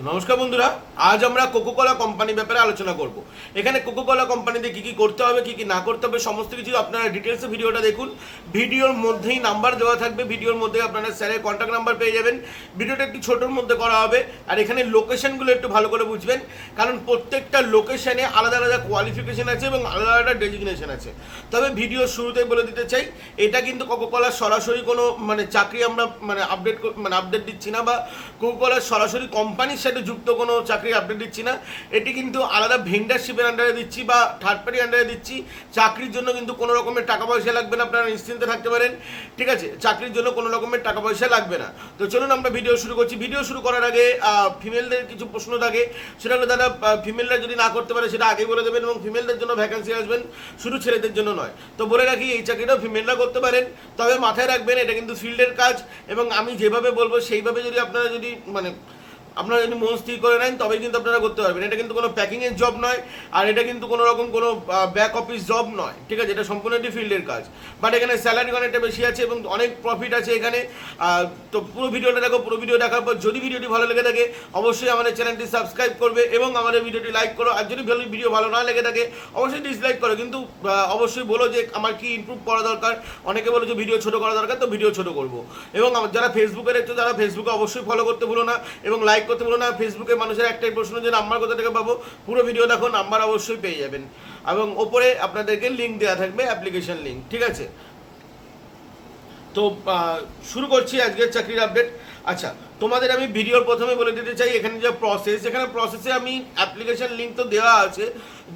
নমস্কার বন্ধুরা, আজ আমরা কোকোকোলা কোম্পানির ব্যাপারে আলোচনা করব। এখানে কোকোকোলা কোম্পানিতে কি কি করতে হবে, কি কি না করতে হবে, সমস্ত কিছু আপনারা ডিটেলসে ভিডিওটা দেখুন। ভিডিওর মধ্যেই নাম্বার দেওয়া থাকবে, ভিডিওর মধ্যে আপনারা স্যারের কন্ট্যাক্ট নাম্বার পেয়ে যাবেন। ভিডিওটা একটু ছোটোর মধ্যে করা হবে, আর এখানে লোকেশনগুলো একটু ভালো করে বুঝবেন, কারণ প্রত্যেকটা লোকেশনে আলাদা আলাদা কোয়ালিফিকেশন আছে এবং আলাদা আলাদা ডেজিগনেশন আছে। তবে ভিডিওর শুরুতেই বলে দিতে চাই, এটা কিন্তু কোকোকোলার সরাসরি কোনো চাকরি আমরা আপডেট দিচ্ছি না, বা কোকোকোলার সরাসরি কোম্পানির সাথে যুক্ত কোনো চাকরি আপডেট দিচ্ছি না। এটি কিন্তু আলাদা ভেন্ডারশিপের আন্ডারে দিচ্ছি বা থার্ড পার্টি আন্ডারে দিচ্ছি। চাকরির জন্য কিন্তু কোনো রকমের টাকা পয়সা লাগবে না, আপনারা নিশ্চিন্তে থাকতে পারেন। ঠিক আছে, চাকরির জন্য কোনো রকমের টাকা পয়সা লাগবে না। তো চলুন আমরা ভিডিও শুরু করছি। ভিডিও শুরু করার আগে ফিমেলদের কিছু প্রশ্ন থাকে, সেটা হলো দাদা ফিমেলরা যদি না করতে পারে সেটা আগে বলে দেবেন, এবং ফিমেলদের জন্য ভ্যাকেন্সি আসবেন, শুধু ছেলেদের জন্য নয়। তো বলে রাখি, এই চাকরিটাও ফিমেলরা করতে পারেন, তবে মাথায় রাখবেন এটা কিন্তু ফিল্ডের কাজ, এবং আমি যেভাবে বলবো সেইভাবে যদি আপনারা আপনারা যদি মন স্থির করে নেন তবেই কিন্তু আপনারা করতে পারবেন। এটা কিন্তু কোনো প্যাকিংয়ের জব নয়, আর এটা কিন্তু কোনো রকম কোনো ব্যাক অফিস জব নয়। ঠিক আছে, এটা সম্পূর্ণ একটি ফিল্ডের কাজ, বাট এখানে স্যালারি অনেকটা বেশি আছে এবং অনেক প্রফিট আছে এখানে। তো পুরো ভিডিওটা দেখো, পুরো ভিডিও দেখার পর যদি ভিডিওটি ভালো লেগে থাকে অবশ্যই আমাদের চ্যানেলটি সাবস্ক্রাইব করবে এবং আমাদের ভিডিওটি লাইক করো। আর যদি ভিডিও ভালো না লেগে থাকে অবশ্যই ডিসলাইক করো, কিন্তু অবশ্যই বলো যে আমার কি ইমপ্রুভ করা দরকার। অনেকে বলো যে ভিডিও ছোটো করা দরকার, তো ভিডিও ছোটো করবো। এবং যারা ফেসবুকে দেখছো, যারা ফেসবুকে অবশ্যই ফলো করতে ভুলো না এবং লাইক করতে ভুলো না। ফেসবুকে মানুষের একটাই প্রশ্ন যে নাম্বার কোথা থেকে পাবো, পুরো ভিডিও দেখো, নাম্বার অবশ্যই পেয়ে যাবেন, এবং ওপরে আপনাদেরকে লিঙ্ক দেওয়া থাকবে, অ্যাপ্লিকেশন লিঙ্ক। ঠিক আছে, তো শুরু করছি আজকের চাকরির আপডেট। আচ্ছা, তোমাদের আমি ভিডিওর প্রথমে বলে দিতে চাই, এখানে যে প্রসেস, এখানে প্রসেসে আমি অ্যাপ্লিকেশন লিঙ্ক তো দেওয়া আছে,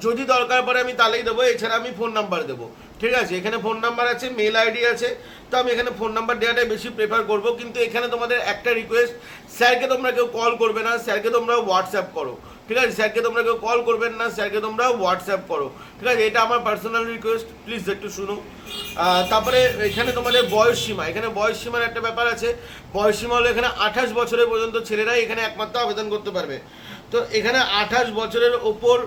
যদি দরকার পড়ে আমি তাহলেই দেবো, এছাড়া আমি ফোন নাম্বার দেবো। ঠিক আছে, এখানে ফোন নাম্বার আছে, মেল আইডি আছে, তো আমি এখানে ফোন নাম্বার দেওয়াটাই বেশি প্রেফার করবো। কিন্তু এখানে তোমাদের একটা রিকোয়েস্ট, স্যারকে তোমরা কেউ কল করবে না, স্যারকে তোমরা হোয়াটসঅ্যাপ করো। ঠিক আছে, স্যারকে তোমরা কেউ কল করবেন না, স্যারকে তোমরা হোয়াটসঅ্যাপ করো। ঠিক আছে, এটা আমার পার্সোনাল রিকোয়েস্ট, প্লিজ একটু শুনো। তারপরে এখানে তোমাদের বয়স সীমা, এখানে বয়স সীমার একটা ব্যাপার আছে। বয়স সীমা হলো এখানে 28 বছরের পর্যন্ত ছেলেরাই এখানে একমাত্র আবেদন করতে পারবে। তো এখানে 28 বছরের ওপর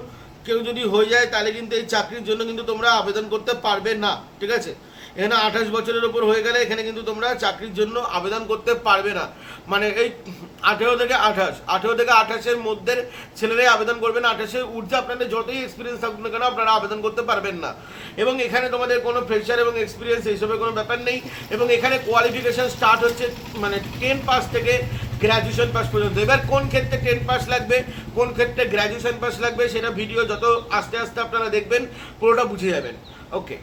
কেউ যদি হয়ে যায় তাহলে কিন্তু এই চাকরির জন্য কিন্তু তোমরা আবেদন করতে পারবে না। ঠিক আছে, এখানে 28 বছরের ওপর হয়ে গেলে এখানে কিন্তু তোমরা চাকরির জন্য আবেদন করতে পারবে না। মানে এই 18 থেকে 28 মধ্যে ছেলেরাই আবেদন করবে না। 28-এর ঊর্ধ্বে আপনাদের যতই এক্সপিরিয়েন্স থাকুক না কেন আপনারা আবেদন করতে পারবেন না। এবং এখানে তোমাদের কোনো ফ্রেশার এবং এক্সপিরিয়েন্স এইসবের কোনো ব্যাপার নেই। এবং এখানে কোয়ালিফিকেশন স্টার্ট হচ্ছে 10 পাস থেকে গ্র্যাজুয়েশন পাস পর্যন্ত। এবার কোন ক্ষেত্রে 10 পাস লাগবে, কোন ক্ষেত্রে গ্র্যাজুয়েশন পাস লাগবে, সেটা ভিডিও যত আস্তে আস্তে আপনারা দেখবেন পুরোটা বুঝে যাবেন। ওকে,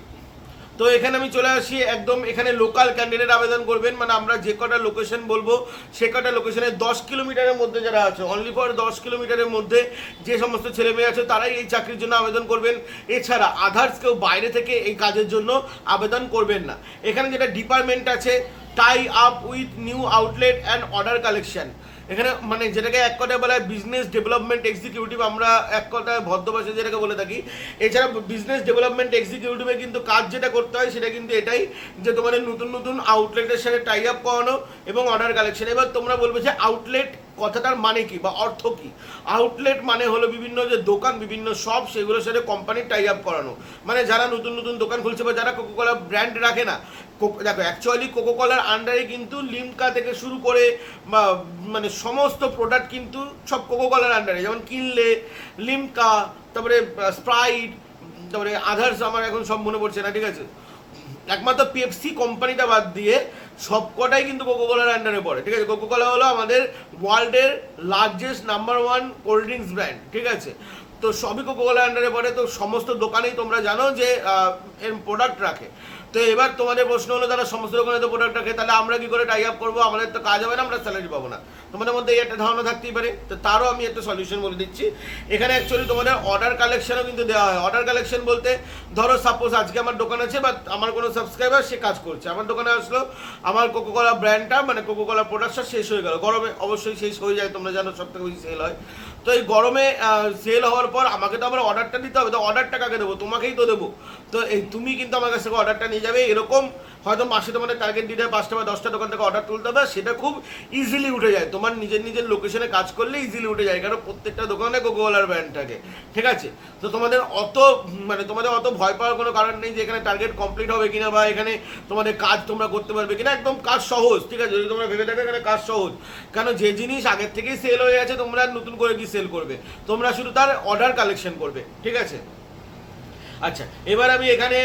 তো এখানে আমি চলে আসি একদম, এখানে লোকাল ক্যান্ডিডেট আবেদন করবেন, মানে আমরা যে কটা লোকেশন বলবো সে কটা লোকেশনে 10 কিলোমিটারের মধ্যে যারা আছে, অনলি ফর 10 কিলোমিটারের মধ্যে যে সমস্ত ছেলে মেয়ে আছে তারাই এই চাকরির জন্য আবেদন করবেন। এছাড়া আদার্স কেউ বাইরে থেকে এই কাজের জন্য আবেদন করবেন না। এখানে যেটা ডিপার্টমেন্ট আছে, tie up with new outlet and order collection, এখানে যেটাকে এক কথায় বলা হয় বিজনেস ডেভেলপমেন্ট এক্সিকিউটিভ, আমরা এক কথায় ভদ্র ভাষায় যেটাকে বলে থাকি। এছাড়া বিজনেস ডেভেলপমেন্ট এক্সিকিউটিভে কিন্তু কাজ যেটা করতে হয় সেটা কিন্তু এটাই, যে তোমাদের নতুন নতুন আউটলেটের সাথে টাই আপ করানো এবং অর্ডার কালেকশন। এবার তোমরা বলবে যে আউটলেট কথাটার মানে কি বা অর্থ কি? আউটলেট মানে হলো বিভিন্ন যে দোকান, বিভিন্ন শপ, সেগুলোর সাথে কোম্পানির টাই আপ করানো। মানে যারা নতুন নতুন দোকান খুলছে বা যারা কোকোকোলা ব্র্যান্ড রাখে না, দেখো অ্যাকচুয়ালি কোকোকোলার আন্ডারে কিন্তু লিমকা থেকে শুরু করে বা সমস্ত প্রোডাক্ট কিন্তু সব কোকোকোলার আন্ডারে, যেমন কিনলে, লিমকা, তারপরে স্প্রাইট, তারপরে আদার্স আমার এখন সব মনে পড়ছে না। ঠিক আছে, একমাত্র পেপসি কোম্পানিটা বাদ দিয়ে সবকটাই কিন্তু কোকোকোলার আন্ডারে পড়ে। ঠিক আছে, কোকোকোলা হলো আমাদের ওয়ার্ল্ডের largest number 1 cold drinks brand. ঠিক আছে, তো সবই কোকোকোলার আন্ডারে পড়ে। তো সমস্ত দোকানেই তোমরা জানো যে এর প্রোডাক্ট রাখে। তো এবার তোমাদের প্রশ্ন হলো, তারা সমস্ত দোকানে তো প্রোডাক্ট রাখে, তাহলে আমরা কি করে টাই আপ করবো? আমাদের তো কাজ হবে না, আমরা স্যালারি পাবো না। তোমাদের মধ্যে এই একটা ধারণা থাকতেই পারে, তো তারও আমি একটা সলিউশন বলে দিচ্ছি। এখানে অ্যাকচুয়ালি তোমাদের অর্ডার কালেকশনও কিন্তু দেওয়া হয়। অর্ডার কালেকশন বলতে, ধরো সাপোজ আজকে আমার দোকান আছে বা আমার কোনো সাবস্ক্রাইবার সে কাজ করছে, আমার দোকানে আসলো, আমার কোকোকোলা ব্র্যান্ডটা কোকোকোলা প্রোডাক্টটা শেষ হয়ে গেল। গরমে অবশ্যই শেষ হয়ে যায়, তোমরা জানো সব থেকে বেশি সেল হয়। তো এই গরমে সেল হওয়ার পর আমাকে তো আবার অর্ডারটা দিতে হবে, তো অর্ডারটা কাকে দেবো? তোমাকেই তো দেবো। তো এই তুমি কিন্তু আমার কাছ থেকে অর্ডারটা নিয়ে পেয়ে যাবে, এরকম হয়তো মাসে তোমাদের টার্গেট দিতে 5টা বা 10টা দোকান থেকে অর্ডার তুলতে হবে, সেটা খুব ইজিলি উঠে যায়। তোমার নিজের লোকেশনে কাজ করলে ইজিলি উঠে যায়, কারণ প্রত্যেকটা দোকানে কোকোকোলার ব্র্যান্ড থাকে, ঠিক আছে? তো তোমাদের অত ভয় পাওয়ার কোনো কারণ নেই যে এখানে টার্গেট কমপ্লিট হবে কিনা বা এখানে তোমাদের কাজ তোমরা করতে পারবে কিনা। একদম কাজ সহজ, ঠিক আছে? যদি তোমরা ভেবে থাকো এখানে কাজ সহজ, কেন যে জিনিস আগের থেকেই সেল হয়ে গেছে তোমরা নতুন করে কি সেল করবে, তোমরা শুধু তার অর্ডার কালেকশন করবে, ঠিক আছে? আচ্ছা, এবার আমি এখানে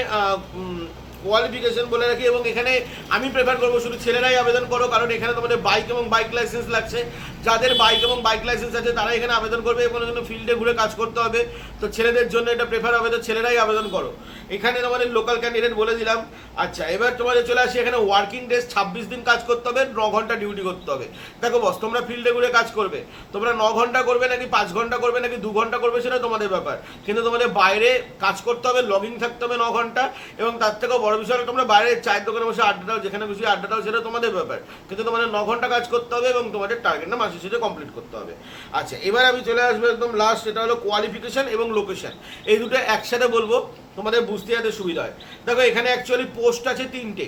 কোয়ালিফিকেশন বলে রাখি, এবং এখানে আমি প্রেফার করবো শুধু ছেলেরাই আবেদন করো, কারণ এখানে তোমাদের বাইক এবং বাইক লাইসেন্স লাগছে। যাদের বাইক এবং বাইক লাইসেন্স আছে তারা এখানে আবেদন করবে, এবং ফিল্ডে ঘুরে কাজ করতে হবে। তো ছেলেদের জন্য এটা প্রেফার হবে, তো ছেলেরাই আবেদন করো। এখানে তোমাদের লোকাল ক্যান্ডিডেট বলে দিলাম। আচ্ছা, এবার তোমাদের চলে আসি এখানে ওয়ার্কিং ডেজ 26 দিন কাজ করতে হবে, 9 ঘন্টা ডিউটি করতে হবে। দেখো বস, তোমরা ফিল্ডে ঘুরে কাজ করবে, তোমরা 9 ঘন্টা করবে নাকি 5 ঘন্টা করবে নাকি 2 ঘন্টা করবে সেটা তোমাদের ব্যাপার, কিন্তু তোমাদের বাইরে কাজ করতে হবে, লগিং থাকতে হবে 9 ঘন্টা, এবং তার থেকেও বড় বিষয় তোমরা বাইরে চায়ের দোকানে বসে আড্ডা দাও, যেখানে খুশি আড্ডা দাও, সেটা তোমাদের ব্যাপার, কিন্তু তোমাদের 9 ঘন্টা কাজ করতে হবে এবং তোমাদের টার্গেটটা মাসের শেষে কমপ্লিট করতে হবে। আচ্ছা, এবার আমি চলে আসবো একদম লাস্ট, সেটা হলো কোয়ালিফিকেশন এবং লোকেশন। এই দুটো একসাথে বলবো, তোমাদের বুঝতে যাতে সুবিধা হয়। দেখো এখানে অ্যাকচুয়ালি পোস্ট আছে 3টে,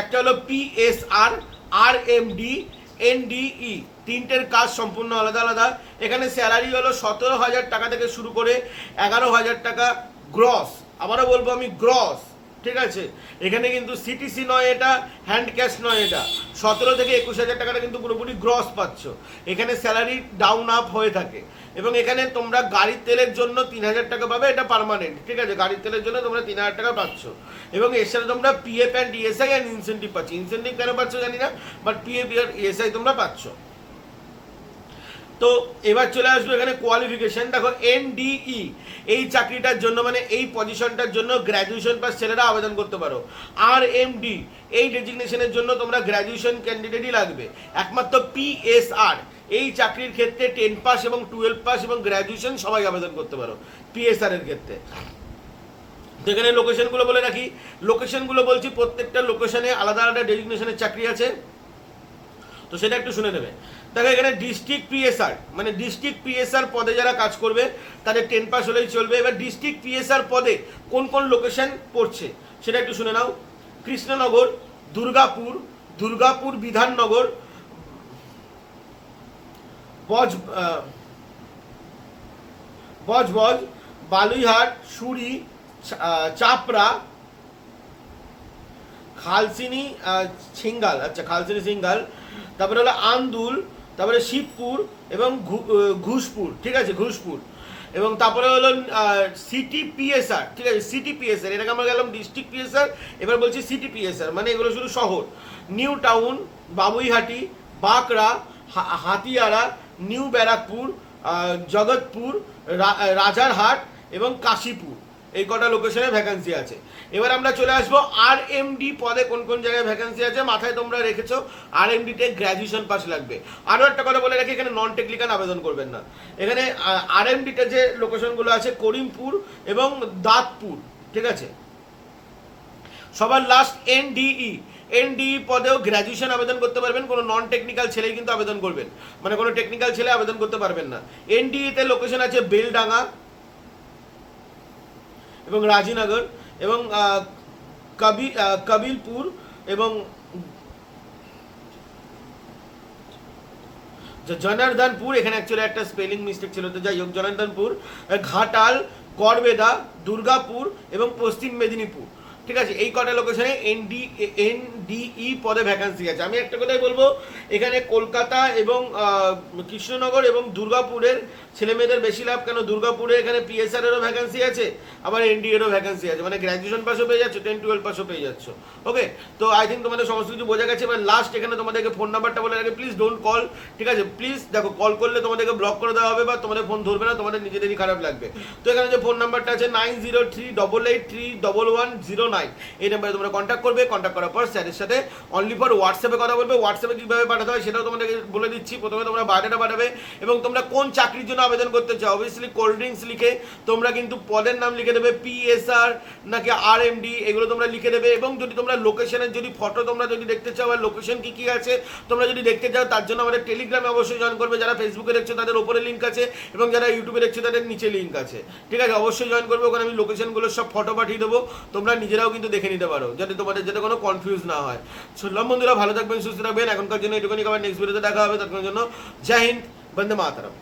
একটা হলো PSR, RMD, NDE, 3টের কাজ সম্পূর্ণ আলাদা আলাদা। এখানে স্যালারি হলো 17,000 টাকা থেকে শুরু করে 11,000 টাকা গ্রস, আবারও বলবো আমি গ্রস, ঠিক আছে? এখানে কিন্তু CTC নয়, এটা হ্যান্ড ক্যাশ নয়, এটা 17 থেকে 21,000 টাকাটা কিন্তু পুরোপুরি গ্রস পাচ্ছ। এখানে স্যালারি ডাউন আপ হয়ে থাকে, এবং এখানে তোমরা গাড়ির তেলের জন্য 3,000 টাকা পাবে, এটা পার্মানেন্ট, ঠিক আছে? গাড়ির তেলের জন্য তোমরা 3,000 টাকা পাচ্ছ, এবং এর সাথে তোমরা PF and ESI and incentive পাচ্ছ। ইনসেন্টিভ কেন পাচ্ছ জানি না, বাট PF আর ESI তোমরা পাচ্ছ। তো এবার চলে আসবো এখানে কোয়ালিফিকেশন। দেখো NDE এই চাকরিটার জন্য, মানে এই পজিশনটার জন্য গ্র্যাজুয়েশন পাস ছেলেরা আবেদন করতে পারো। RMD এই ডেজিগনেশনের জন্য তোমরা গ্র্যাজুয়েশন ক্যান্ডিডেটই লাগবে। একমাত্র PSR এই চাকরির ক্ষেত্রে 10 পাস এবং 12 পাস এবং গ্র্যাজুয়েশন সবাই আবেদন করতে পারো PSR এর ক্ষেত্রে। তো এখানে লোকেশনগুলো বলে রাখি, লোকেশনগুলো বলছি, প্রত্যেকটা লোকেশনে আলাদা আলাদা ডেজিগনেশনের চাকরি আছে, তো সেটা একটু শুনে নেবে। দেখো এখানে ডিস্ট্রিক্ট PSR, মানে ডিস্ট্রিক্ট PSR পদে যারা কাজ করবে তাদের 10 পাস হলেই চলবে। এবার ডিস্ট্রিক্ট PSR পদে কোন কোন লোকেশন পড়ছে সেটা একটু শুনে নাও। কৃষ্ণনগর, দুর্গাপুর বিধাননগর, বজবজ, বালুইহাট, সুরি, চাপড়া, খালসিনি সিঙ্গাল, আচ্ছা খালসিনি সিঙ্গাল, তারপরে হলো আন্দুল, তারপরে শিবপুর এবং ঘুষপুর, ঠিক আছে? ঘুষপুর, এবং তারপরে হলো সিটি PSR, ঠিক আছে? সিটি PSR, এটাকে আমরা গেলাম ডিস্ট্রিক্ট PSR, এবার বলছি সিটি PSR, মানে এগুলো শুধু শহর। New town, বাবুইহাটি, Bankra, Hatiara, new Barrackpore, Jagatpur, Rajarhat এবং কাশীপুর, এই কটা লোকেশনে ভ্যাকান্সি আছে। এবার আমরা চলে আসবো RMD পদে কোন কোন জায়গায় ভ্যাকান্সি আছে। মাথায় তোমরা রেখেছো RMD তে গ্র্যাজুয়েশন পাস লাগবে। আরও একটা কথা বলে রাখি, এখানে নন টেকনিক্যাল আবেদন করবেন না। এখানে RMD তে যে লোকেশনগুলো আছে করিমপুর এবং দাঁতপুর, ঠিক আছে? সবার লাস্ট NDE পদেও গ্র্যাজুয়েশন আবেদন করতে পারবেন, কোনো নন টেকনিক্যাল ছেলেই কিন্তু আবেদন করবেন, মানে কোনো টেকনিক্যাল ছেলে আবেদন করতে পারবেন না। NDE তে লোকেশন আছে বেলডাঙ্গা এবং রাজিনগর এবং কবিলপুর এবং জনার্দনপুর, এখানে অ্যাকচুয়ালি একটা স্পেলিং মিস্টেক ছিল, তো যাই হোক, জনার্দনপুর, ঘাটাল, গড়বেদা, দুর্গাপুর এবং পশ্চিম মেদিনীপুর, ঠিক আছে? এই কটা লোকেশনে NDE পদে ভ্যাকান্সি আছে। আমি একটা কথাই বলবো, এখানে কলকাতা এবং কৃষ্ণনগর এবং দুর্গাপুরের ছেলেমেয়েদের বেশি লাভ, কেন দুর্গাপুরে এখানে PSR এরও ভ্যাকান্সি আছে, আবার NDE এরও ভ্যাকান্সি আছে, মানে গ্র্যাজুয়েশন পাসও পেয়ে যাচ্ছ, 10-12 পাসও পেয়ে যাচ্ছ। ওকে, তো আই থিঙ্ক তোমাদের সমস্ত কিছু বোঝা গেছে। এবার লাস্ট এখানে তোমাদেরকে ফোন নাম্বারটা বলে রাখি, প্লিজ ডোন্ট কল, ঠিক আছে? প্লিজ দেখো, কল করলে তোমাদেরকে ব্লক করে দেওয়া হবে বা তোমাদের ফোন ধরবে না, তোমাদের নিজেদেরই খারাপ লাগবে। তো এখানে যে ফোন নাম্বারটা আছে 9038831109, এই নাম্বারে তোমরা কন্ট্যাক্ট করবে। কন্ট্যাক্ট করার পর স্যারের সাথে অনলি ফর হোয়াটসঅ্যাপে কথা বলবে। হোয়াটসঅ্যাপে কীভাবে পাঠাতে হয় সেটাও তোমাদেরকে বলে দিচ্ছি। প্রথমে তোমরা বায়োডাটা পাঠাবে এবং তোমরা কোন চাকরির জন্য আবেদন করতে চাও, অবভিয়াসলি কোল্ড ড্রিঙ্কস লিখে তোমরা কিন্তু পদের নাম লিখে দেবে, PSR নাকি RMD এগুলো তোমরা লিখে দেবে। এবং যদি তোমরা লোকেশনের যদি ফটো তোমরা যদি দেখতে চাও আর লোকেশন কী কী আছে তোমরা যদি দেখতে চাও, তার জন্য আমাদের টেলিগ্রামে অবশ্যই জয়েন করবে। যারা ফেসবুকে দেখছো তাদের ওপরে লিঙ্ক আছে এবং যারা ইউটিউবে দেখছো তাদের নিচে লিঙ্ক আছে, ঠিক আছে? অবশ্যই জয়েন করবে, ওখানে আমি লোকেশনগুলোর সব ফটো পাঠিয়ে দেবো, তোমরা নিজেরা সেটাও কিন্তু দেখে নিতে পারো, যাতে তোমাদের যাতে কোনো কনফিউজ না হয়। শুনলাম বন্ধুরা, ভালো থাকবেন, সুস্থ থাকবেন, এখনকার জন্য এটুকুনি, আবার নেক্সট ভিডিওতে দেখা হবে। ততক্ষণের জন্য জয় হিন্দ, বন্দে মাতরম।